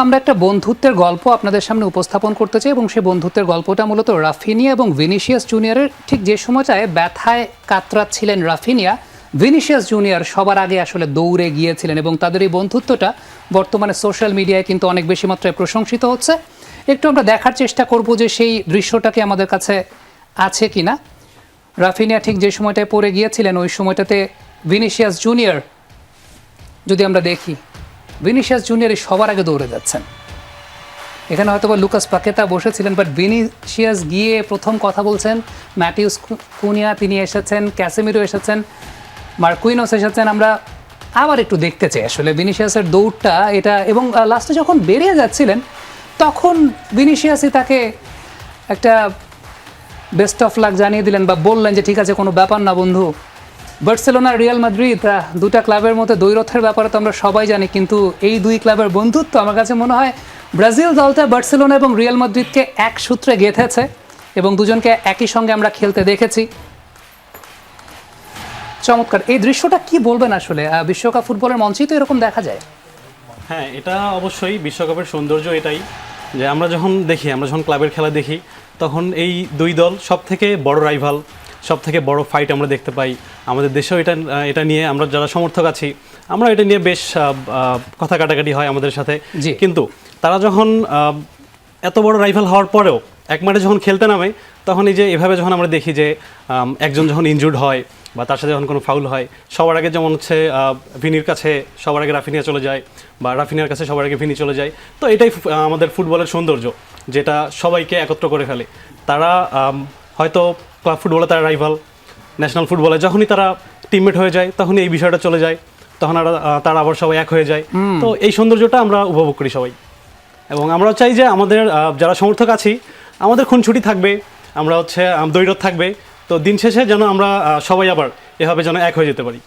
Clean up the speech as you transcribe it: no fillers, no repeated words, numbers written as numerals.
আমরা একটা বন্ধুত্বের গল্প আপনাদের সামনে উপস্থাপন করতে চাই এবং সেই বন্ধুত্বের গল্পটা মূলত রাফিনিয়া এবং ভিনিসিয়াস জুনিয়রের ঠিক যে সময়টায় ব্যথায় কাতরাচ্ছিলেন রাফিনিয়া, ভিনিসিয়াস জুনিয়র সবার আগে আসলে দৌড়ে গিয়েছিলেন এবং তাদের এই বন্ধুত্বটা বর্তমানে সোশ্যাল মিডিয়ায় কিন্তু অনেক বেশি মাত্রায় প্রশংসিত হচ্ছে। একটু আমরা দেখার চেষ্টা করব যে সেই দৃশ্যটাকে আমাদের কাছে আছে কিনা। রাফিনিয়া ঠিক যে সময়টায় পড়ে গিয়েছিলেন ওই সময়টাতে ভিনিসিয়াস জুনিয়র যদি আমরা দেখি, ভিনিসিয়াস জুনিয়র সবার আগে দৌড়ে যাচ্ছেন। এখানে হয়তো বা লুকাস পাকেতা বসেছিলেন, বাট ভিনিসিয়াস গিয়ে প্রথম কথা বলছেন। ম্যাটিউস কুনিয়া তিনি এসেছেন, ক্যাসেমিরো এসেছেন, মার্কুইনোস এসেছেন। আমরা আবার একটু দেখতে চাই আসলে ভিনিসিয়াসের দৌড়টা এটা, এবং লাস্টে যখন বেরিয়ে যাচ্ছিলেন তখন ভিনিসিয়াসই তাকে একটা বেস্ট অফ লাক জানিয়ে দিলেন বা বললেন যে ঠিক আছে, কোনো ব্যাপার না বন্ধু। বার্সেলোনা রিয়াল মাদ্রিদ দুটা ক্লাবের মধ্যে দ্বৈরথের ব্যাপারে তো আমরা সবাই জানি, কিন্তু এই দুই ক্লাবের বন্ধুত্ব আমার কাছে মনে হয় ব্রাজিল দলটা বার্সেলোনা এবং রিয়াল মাদ্রিদকে এক সূত্রে গেঁথেছে এবং দুজনকে একই সঙ্গে আমরা খেলতে দেখেছি। চমৎকার এই দৃশ্যটা, কি বলবেন আসলে? বিশ্বকাপ ফুটবলের মঞ্চেই তো এরকম দেখা যায়। হ্যাঁ, এটা অবশ্যই বিশ্বকাপের সৌন্দর্য এটাই যে আমরা যখন ক্লাবের খেলা দেখি তখন এই দুই দল সব থেকে বড় রাইভাল, সব থেকে বড় ফাইট আমরা দেখতে পাই। আমাদের দেশেও এটা নিয়ে আমরা যারা সমর্থক আছি আমরা এটা নিয়ে বেশ কথা কাটাকাটি হয় আমাদের সাথে। কিন্তু তারা যখন এত বড় রাইভাল হওয়ার পরেও এক মাঠে যখন খেলতে নামে তখন এই যে এভাবে যখন আমরা দেখি যে একজন যখন ইনজুর্ড হয় বা তার সাথে যখন কোনো ফাউল হয়, সবার আগে যেমন হচ্ছে ভিনির কাছে সবার আগে রাফিনিয়া চলে যায় বা রাফিনিয়ার কাছে সবার আগে ভিনি চলে যায়। তো এটাই আমাদের ফুটবলের সৌন্দর্য, যেটা সবাইকে একত্র করে ফেলে। তারা হয়তো ক্লাব ফুটবলে তারা রাইভাল, ন্যাশনাল ফুটবলে যখনই তারা টিমমেট হয়ে যায় তখনই এই বিষয়টা চলে যায়, তখন তারা আবার সবাই এক হয়ে যায়। তো এই সৌন্দর্যটা আমরা উপভোগ করি সবাই, এবং আমরা চাই যে আমাদের যারা সমর্থক আছি আমাদের খুনছুটি থাকবে, আমরা দ্বৈরথ থাকবে, তো দিন শেষে যেন আমরা সবাই আবার এভাবে যেন এক হয়ে যেতে পারি।